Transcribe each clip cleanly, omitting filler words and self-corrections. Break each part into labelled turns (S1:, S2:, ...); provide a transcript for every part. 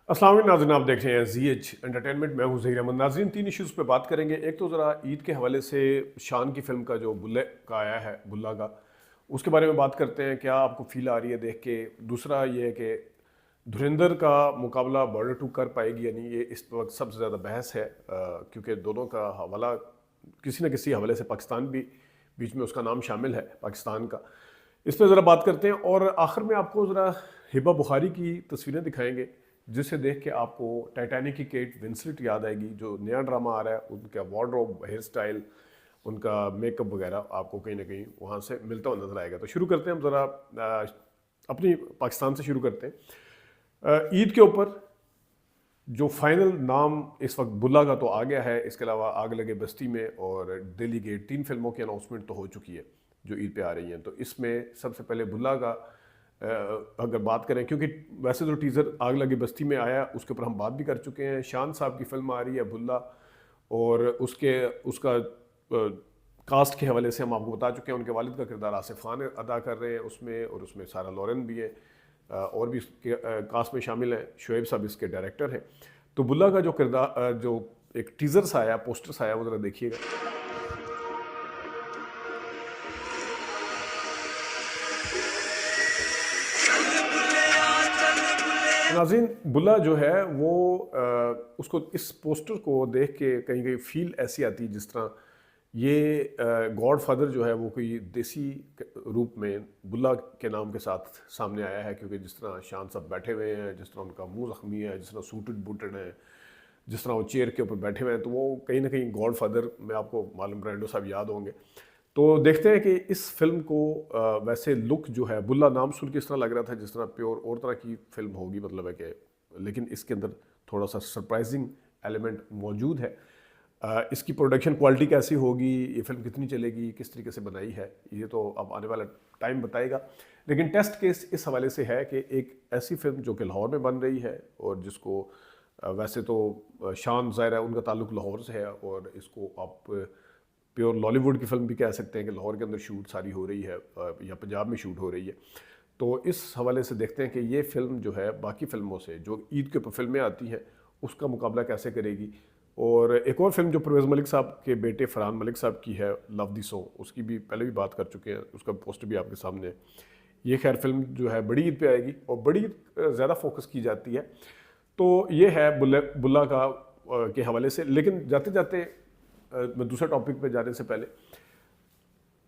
S1: अस्सलाम वालेकुम नाज़रीन, आप देख रहे हैं ZH एंटरटेनमेंट। मैं हूं ज़हीर अहमद। नाज़रीन, तीन इश्यूज़ पे बात करेंगे। एक तो ज़रा ईद के हवाले से शान की फ़िल्म का जो बुल्ले का आया है, बुल्ला का, उसके बारे में बात करते हैं। क्या आपको फ़ील आ रही है देख के? दूसरा ये है कि धुरंधर का मुकाबला बॉर्डर टू कर पाएगी या नहीं, ये इस वक्त सबसे ज़्यादा बहस है, क्योंकि दोनों का हवाला किसी न किसी हवाले से पाकिस्तान भी बीच में उसका नाम शामिल है, पाकिस्तान का। इस पर ज़रा बात करते हैं और आखिर में आपको ज़रा हिबा बुखारी की तस्वीरें दिखाएंगे, जिसे देख के आपको टाइटैनिक की केट विंसलेट याद आएगी। जो नया ड्रामा आ रहा है, उनका वार्डरोब, हेयर स्टाइल, उनका मेकअप वगैरह आपको कहीं ना कहीं वहाँ से मिलता हुआ नजर आएगा। तो शुरू करते हैं हम ज़रा अपनी पाकिस्तान से शुरू करते हैं। ईद के ऊपर जो फाइनल नाम इस वक्त बुल्ला का तो आ गया है, इसके अलावा आग लगे बस्ती में और दिल्ली गेट, तीन फिल्मों की अनाउंसमेंट तो हो चुकी है जो ईद पे आ रही हैं। तो इसमें सबसे पहले बुल्ला का अगर बात करें, क्योंकि वैसे तो टीज़र आग लगी बस्ती में आया, उसके ऊपर हम बात भी कर चुके हैं। शान साहब की फिल्म आ रही है बुल्ला, और उसका कास्ट के हवाले से हम आपको बता चुके हैं। उनके वालिद का किरदार आसिफ खान अदा कर रहे हैं उसमें, और उसमें सारा लॉरेन भी है, और भी इसके कास्ट में शामिल हैं। शुएब साहब इसके डायरेक्टर हैं। तो बुल्ला का जो किरदार, जो एक टीज़र्स आया, पोस्टर्स आया, वो ज़रा देखिएगा। नाज़रीन, बुल्ला जो है वो उसको, इस पोस्टर को देख के कहीं कहीं फील ऐसी आती है जिस तरह ये गॉड फादर जो है वो कोई देसी रूप में बुल्ला के नाम के साथ सामने आया है। क्योंकि जिस तरह शान साहब बैठे हुए हैं, जिस तरह उनका मुंह ज़ख्मी है, जिस तरह सूटेड बूटेड है, जिस तरह वो चेयर के ऊपर बैठे हुए हैं, तो वो कहीं ना कहीं गॉड फादर में आपको मालूम ब्रांडो साहब याद होंगे। तो देखते हैं कि इस फिल्म को वैसे लुक जो है, बुल्ला नाम सुन के इस तरह लग रहा था जिस तरह प्योर और तरह की फिल्म होगी, मतलब है कि, लेकिन इसके अंदर थोड़ा सा सरप्राइजिंग एलिमेंट मौजूद है। इसकी प्रोडक्शन क्वालिटी कैसी होगी, ये फिल्म कितनी चलेगी, किस तरीके से बनाई है, ये तो अब आने वाला टाइम बताएगा। लेकिन टेस्ट केस इस हवाले से है कि एक ऐसी फिल्म जो कि लाहौर में बन रही है, और जिसको वैसे तो शान ज़ाहिर है उनका ताल्लुक लाहौर से है, और इसको आप प्योर लॉलीवुड की फिल्म भी कह सकते हैं कि लाहौर के अंदर शूट सारी हो रही है, या पंजाब में शूट हो रही है। तो इस हवाले से देखते हैं कि ये फिल्म जो है बाकी फिल्मों से, जो ईद के ऊपर फिल्में आती हैं, उसका मुकाबला कैसे करेगी। और एक और फिल्म जो परवेज़ मलिक साहब के बेटे फरहान मलिक साहब की है, लव दी सो, उसकी भी पहले भी बात कर चुके हैं, उसका पोस्टर भी आपके सामने है। ये खैर फिल्म जो है बड़ी ईद पे आएगी, और बड़ी ज़्यादा फोकस की जाती है। तो ये है बुल्ला का के हवाले से। लेकिन जाते जाते मैं दूसरे टॉपिक पे जाने से पहले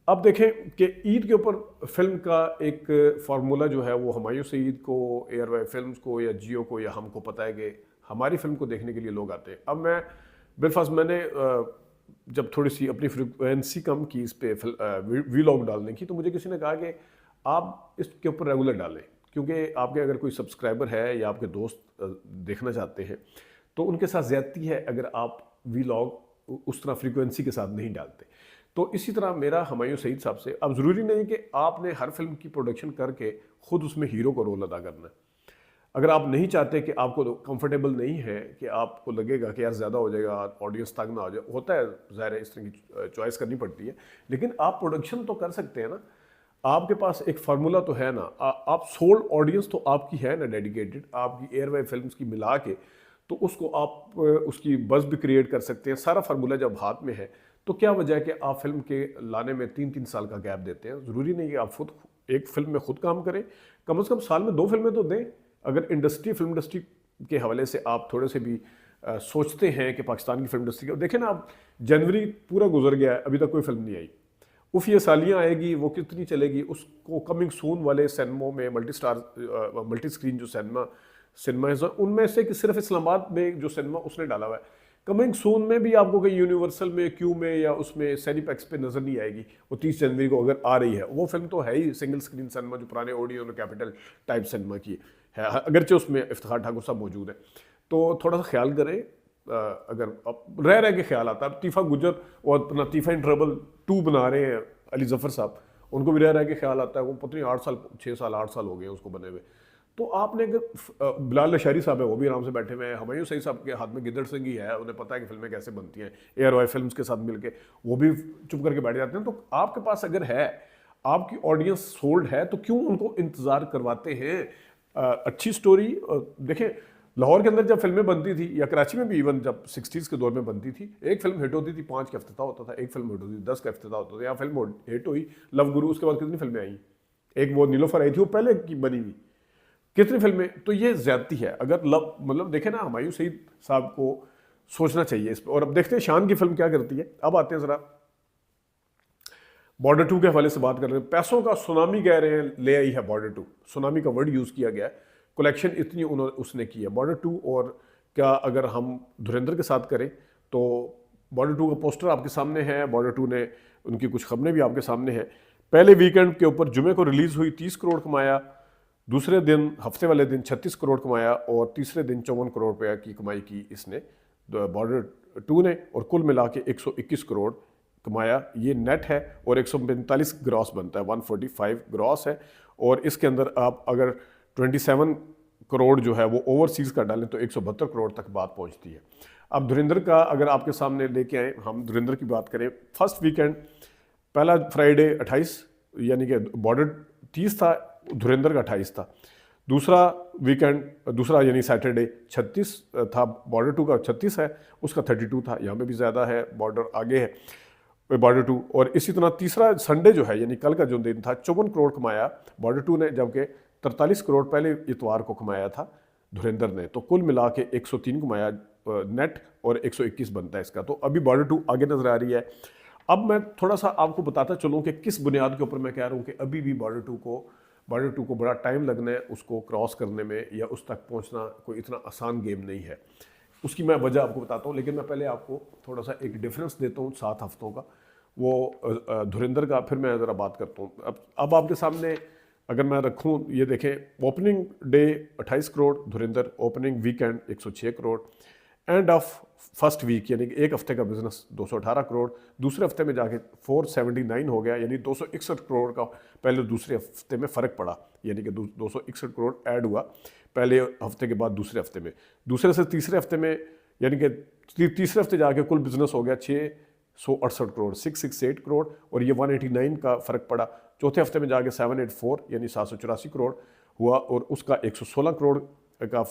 S1: अब देखें कि ईद के ऊपर फिल्म का एक फार्मूला जो है वो हुमायूं सईद को, एयरवाई फिल्म्स को, या जियो को, या हमको पता है कि हमारी फिल्म को देखने के लिए लोग आते हैं। अब मैं बिलफास्ट मैंने जब थोड़ी सी अपनी फ्रिक्वेंसी कम की इस पे वीलॉग डालने की, तो मुझे किसी ने कहा कि आप इसके ऊपर रेगुलर डालें, क्योंकि आपके अगर कोई सब्सक्राइबर है या आपके दोस्त देखना चाहते हैं, तो उनके साथ ज़्यादती है अगर आप वीलॉग उस तरह फ्रीक्वेंसी के साथ नहीं डालते। तो इसी तरह मेरा हुमायूं सईद साहब से, अब ज़रूरी नहीं कि आपने हर फिल्म की प्रोडक्शन करके ख़ुद उसमें हीरो को रोल अदा करना है। अगर आप नहीं चाहते, कि आपको कंफर्टेबल नहीं है, कि आपको लगेगा कि यार ज़्यादा हो जाएगा, ऑडियंस तंग ना हो जाए, होता है, ज़ाहिर है इस तरह की चॉइस करनी पड़ती है, लेकिन आप प्रोडक्शन तो कर सकते हैं ना। आपके पास एक फार्मूला तो है ना, आप सोल्ड ऑडियंस तो आपकी है ना, डेडिकेटेड, आपकी एयरवे फिल्म्स की मिला के, तो उसको आप उसकी बज़ भी क्रिएट कर सकते हैं। सारा फार्मूला जब हाथ में है, तो क्या वजह है कि आप फिल्म के लाने में 3-3 साल का गैप देते हैं। ज़रूरी नहीं कि आप खुद एक फिल्म में खुद काम करें, कम से कम साल में 2 फिल्में तो दें। अगर फिल्म इंडस्ट्री के हवाले से आप थोड़े से भी सोचते हैं कि पाकिस्तान की फिल्म इंडस्ट्री का, देखें ना, आप जनवरी पूरा गुजर गया है, अभी तक कोई फिल्म नहीं आई। उफ, ये सालियाँ आएगी, वो कितनी चलेगी, उसको कमिंग सून वाले सिनेमों में, मल्टी स्क्रीन जो सिनेमा है उनमें से कि सिर्फ इस्लामाबाद में जो सिनेमा उसने डाला हुआ है। कमिंग सून में भी आपको कहीं यूनिवर्सल में, क्यू में, या उसमें सैनिपैक्स पे नज़र नहीं आएगी। वो 30 जनवरी को अगर आ रही है, वो फिल्म तो है ही सिंगल स्क्रीन सिनेमा, जो पुराने ओडियन और कैपिटल टाइप सिनेमा की है, अगरचे उसमें इफ्तिखार ठाकुर साहब मौजूद है। तो थोड़ा सा ख्याल करें, अगर अब रह के ख्याल आता है। तीफा गुजर और अपना तीफा इन ट्रबल 2 बना रहे हैं अली जफ़र साहब, उनको भी रह के ख्याल आता है। वो पता नहीं 8 साल 6 साल 8 साल हो गए उसको बने हुए। तो आपने अगर बिलाल लशारी साहब है, वो भी आराम से बैठे हुए हैं, हुमायूं सईद साहब के हाथ में गिद्दड़ सिंह ही है, उन्हें पता है कि फिल्में कैसे बनती हैं, एयरवाई फिल्म्स के साथ मिलके वो भी चुप करके बैठ जाते हैं। तो आपके पास अगर है, आपकी ऑडियंस सोल्ड है, तो क्यों उनको इंतज़ार करवाते हैं। अच्छी स्टोरी देखें, लाहौर के अंदर जब फिल्में बनती थी या कराची में भी इवन जब 60s के दौर में बनती थी, एक फिल्म हिट होती थी 5 का इफ्तिताह होता था, एक फिल्म हिट होती थी 10 का इफ्तिताह होता था। या फिल्म हिट हुई लव गुरु, उसके बाद कितनी फिल्में आई, एक वो नीलोफर आई थी वो पहले की बनी हुई, कितनी फिल्में। तो ये ज्यादती है। अगर लव मतलब देखें ना, हुमायूं सईद साहब को सोचना चाहिए इस पर। और अब देखते हैं शान की फिल्म क्या करती है। अब आते हैं जरा बॉर्डर 2 के हवाले से बात कर रहे हैं। पैसों का सुनामी कह रहे हैं ले आई है बॉर्डर 2, सुनामी का वर्ड यूज किया गया है। कलेक्शन इतनी उसने की है बॉर्डर 2। और क्या अगर हम धुरंधर के साथ करें तो बॉर्डर 2 का पोस्टर आपके सामने है, बॉर्डर 2 ने उनकी कुछ खबरें भी आपके सामने हैं। पहले वीकेंड के ऊपर जुमे को रिलीज हुई 30 करोड़ कमाया, दूसरे दिन हफ्ते वाले दिन 36 करोड़ कमाया और तीसरे दिन 54 करोड़ रुपया की कमाई की इसने बॉर्डर 2 ने। और कुल मिला के 121 करोड़ कमाया, ये नेट है। और 145 ग्रॉस बनता है, 145 ग्रॉस है। और इसके अंदर आप अगर 27 करोड़ जो है वो ओवरसीज का डालें तो 172 करोड़ तक बात पहुंचती है। अब धुरंधर का अगर आपके सामने लेके आए, हम धुरंधर की बात करें, फर्स्ट वीकेंड पहला फ्राइडे 28 यानी कि बॉर्डर 30 था, धुरंधर का 28 था। दूसरा वीकेंड, दूसरा यानी सैटरडे 36 था, बॉर्डर 2 का 36 है, उसका 32 था। यहाँ पे भी ज़्यादा है, बॉर्डर आगे है बॉर्डर 2। और इसी तरह तीसरा संडे जो है यानी कल का जो दिन था 54 करोड़ कमाया बॉर्डर 2 ने, जबकि 43 करोड़ पहले इतवार को कमाया था धुरंधर ने। तो कुल मिला के 103 कमाया नेट और 121 बनता है इसका। तो अभी बॉर्डर 2 आगे नजर आ रही है। अब मैं थोड़ा सा आपको बताता चलूँ कि किस बुनियाद के ऊपर मैं कह रहा हूँ कि अभी भी बॉर्डर 2 को बड़ा टाइम लगना है उसको क्रॉस करने में, या उस तक पहुँचना कोई इतना आसान गेम नहीं है। उसकी मैं वजह आपको बताता हूँ, लेकिन मैं पहले आपको थोड़ा सा एक डिफरेंस देता हूँ 7 हफ्तों का, वो धुरंधर का, फिर मैं ज़रा बात करता हूँ। अब आपके सामने अगर मैं रखूँ, ये देखें, opening day 28 crore Dhurandhar, opening weekend 106 crore, end of first week यानी कि एक हफ्ते का बिजनेस 218 करोड़, दूसरे हफ्ते में जाके 479 हो गया, यानी 261 करोड़ का पहले दूसरे हफ्ते में फ़र्क पड़ा, यानी कि 261 करोड़ ऐड हुआ पहले हफ्ते के बाद दूसरे हफ्ते में। दूसरे से तीसरे हफ्ते में यानी कि तीसरे हफ्ते जाके कुल बिजनेस हो गया 668 करोड़, 668 करोड़, और ये 189 का फ़र्क पड़ा। चौथे हफ्ते में जाके 784 यानी 784 करोड़ हुआ, और उसका 116 करोड़ का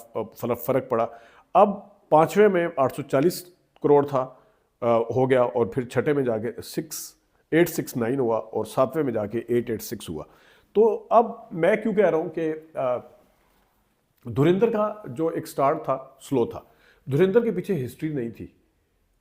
S1: फ़र्क पड़ा। अब पाँचवें में 840 करोड़ था, हो गया, और फिर छठे में जाके 869 हुआ, और सातवें में जाके 886 हुआ। तो अब मैं क्यों कह रहा हूँ कि धुरंधर का जो एक स्टार्ट था स्लो था। धुरंधर के पीछे हिस्ट्री नहीं थी,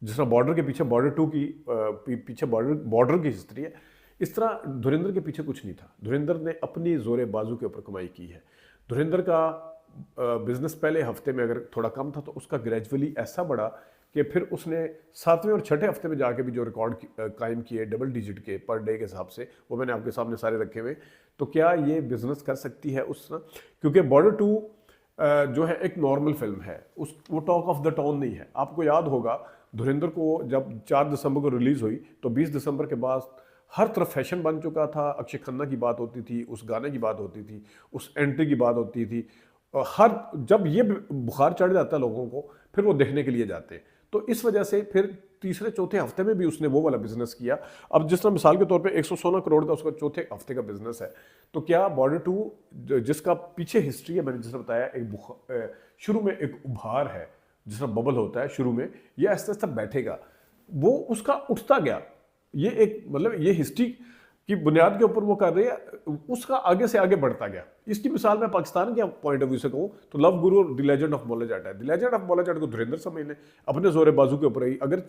S1: जिस तरह बॉर्डर के पीछे बॉर्डर 2 की पीछे बॉर्डर की हिस्ट्री है, इस तरह धुरंधर के पीछे कुछ नहीं था। धुरंधर ने अपनी जोरे बाजू के ऊपर कमाई की है। धुरंधर का बिजनेस पहले हफ्ते में अगर थोड़ा कम था तो उसका ग्रेजुअली ऐसा बढ़ा कि फिर उसने सातवें और छठे हफ्ते में जाके भी जो रिकॉर्ड कायम किए डबल डिजिट के पर डे के हिसाब से, वो मैंने आपके सामने सारे रखे हुए। तो क्या ये बिजनेस कर सकती है उस तरह, क्योंकि बॉर्डर 2 जो है एक नॉर्मल फिल्म है, वो टॉक ऑफ द टाउन नहीं है। आपको याद होगा धुरंधर को जब 4 दिसंबर को रिलीज़ हुई तो 20 दिसंबर के बाद हर तरफ फैशन बन चुका था। अक्षय खन्ना की बात होती थी, उस गाने की बात होती थी, उस एंट्री की बात होती थी। हर जब ये बुखार चढ़ जाता है लोगों को, फिर वो देखने के लिए जाते हैं। तो इस वजह से फिर तीसरे चौथे हफ्ते में भी उसने वो वाला बिजनेस किया। अब जिस तरह मिसाल के तौर पे 116 करोड़ का उसका चौथे हफ्ते का बिजनेस है, तो क्या बॉर्डर 2 जिसका पीछे हिस्ट्री है, मैंने जिस तरह बताया, एक शुरू में एक उभार है, जिस तरह बबल होता है शुरू में, ये आहिस्ता आहिस्ता बैठेगा, वो उसका उठता गया। ये एक मतलब ये हिस्ट्री की बुनियाद के ऊपर वो कर रही है, उसका आगे से आगे बढ़ता गया। इसकी मिसाल मैं पाकिस्तान के पॉइंट ऑफ व्यू से कहूँ तो लव गुरु और द लेजेंड ऑफ मौला जाट है। द लेजेंड ऑफ मौला जाट को धुरंधर समझ ने अपने जोरे बाजू के ऊपर ही अगर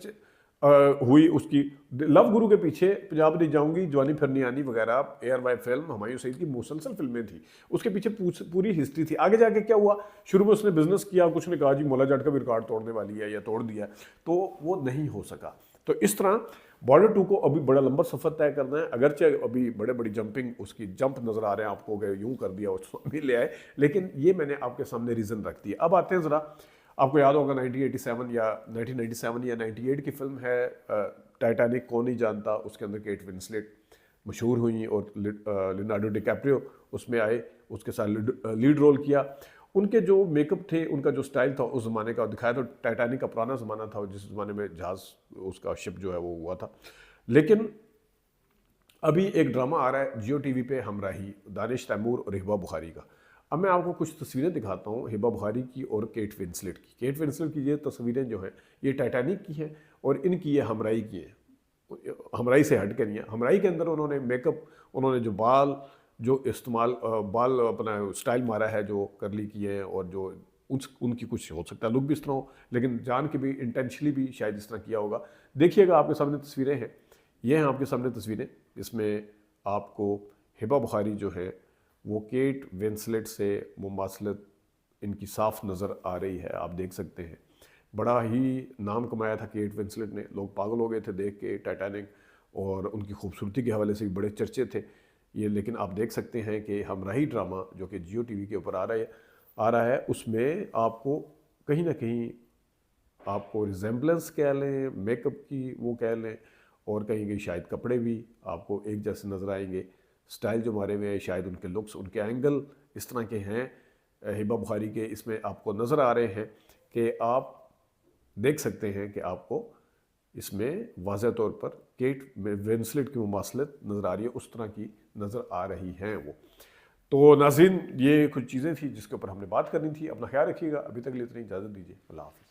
S1: हुई उसकी। लव गुरु के पीछे पंजाब नहीं जाऊंगी, जवानी फिरनी आनी वगैरह ARY फिल्म हुमायूं सईद की मुसलसल फिल्में थी, उसके पीछे पूरी हिस्ट्री थी। आगे जाके क्या हुआ, शुरू में उसने बिजनेस किया, कुछ ने कहा जी मौला जाट का भी रिकॉर्ड तोड़ने वाली है या तोड़ दिया, तो वो नहीं हो सका। तो इस तरह बॉर्डर 2 को अभी बड़ा लंबा सफर तय करना है, अगरचे अभी बड़े बड़ी जंपिंग उसकी जंप नजर आ रहे हैं आपको, गए यूं कर दिया उसको भी ले आए, लेकिन ये मैंने आपके सामने रीजन रख दिया। अब आते हैं जरा, आपको याद होगा 1987 या 1997 या 98 की फिल्म है टाइटैनिक, कौन नहीं जानता। उसके अंदर केट विंसलेट मशहूर हुई और लियोनार्डो डिकैप्रियो उसमें आए, उसके साथ लीड रोल किया। उनके जो मेकअप थे, उनका जो स्टाइल था उस ज़माने का दिखाया, तो टाइटैनिक का पुराना ज़माना था जिस ज़माने में जहाज़ उसका शिप जो है वो हुआ था। लेकिन अभी एक ड्रामा आ रहा है जियो TV पे, हमराही, दानिश तैमूर और हिबा बुखारी का। अब मैं आपको कुछ तस्वीरें दिखाता हूँ हिबा बुखारी की और केट विंसलेट की। केट विंसलेट की ये तस्वीरें जो हैं ये टाइटैनिक की हैं और इनकी ये हमराई की हैं। हमराई से हट कर नहीं है, हमराई के अंदर उन्होंने मेकअप, उन्होंने जो बाल जो इस्तेमाल बाल अपना स्टाइल मारा है, जो करली किए हैं और जो उनकी कुछ हो सकता है लुक भी इस तरह हो, लेकिन जान के भी इंटेंशनली भी शायद इस तरह किया होगा। देखिएगा आपके सामने तस्वीरें हैं, ये हैं आपके सामने तस्वीरें। इसमें आपको हिबा बुखारी जो है वो केट विंसलेट से मुमासलत इनकी साफ नज़र आ रही है, आप देख सकते हैं। बड़ा ही नाम कमाया था केट विंसलेट ने, लोग पागल हो गए थे देख के टाइटैनिक, और उनकी खूबसूरती के हवाले से भी बड़े चर्चे थे ये। लेकिन आप देख सकते हैं कि हमराही ड्रामा जो कि जियो टीवी के ऊपर आ रहा है उसमें आपको कहीं ना कहीं आपको रिजेम्बलेंस कह लें, मेकअप की वो कह लें, और कहीं कहीं शायद कपड़े भी आपको एक जैसे नज़र आएंगे। स्टाइल जो मारे हुए हैं, शायद उनके लुक्स, उनके एंगल इस तरह के हैं हिबा बुखारी के, इसमें आपको नज़र आ रहे हैं कि आप देख सकते हैं कि आपको इसमें वाज़ह तौर पर केट विंसलेट की मुमासलत नज़र आ रही है, उस तरह की नज़र आ रही हैं वो। तो नाज़रीन, ये कुछ चीज़ें थी जिसके ऊपर हमने बात करनी थी। अपना ख्याल रखिएगा, अभी तक के लिए इतनी इजाज़त दीजिए, अल्लाह हाफ़िज़।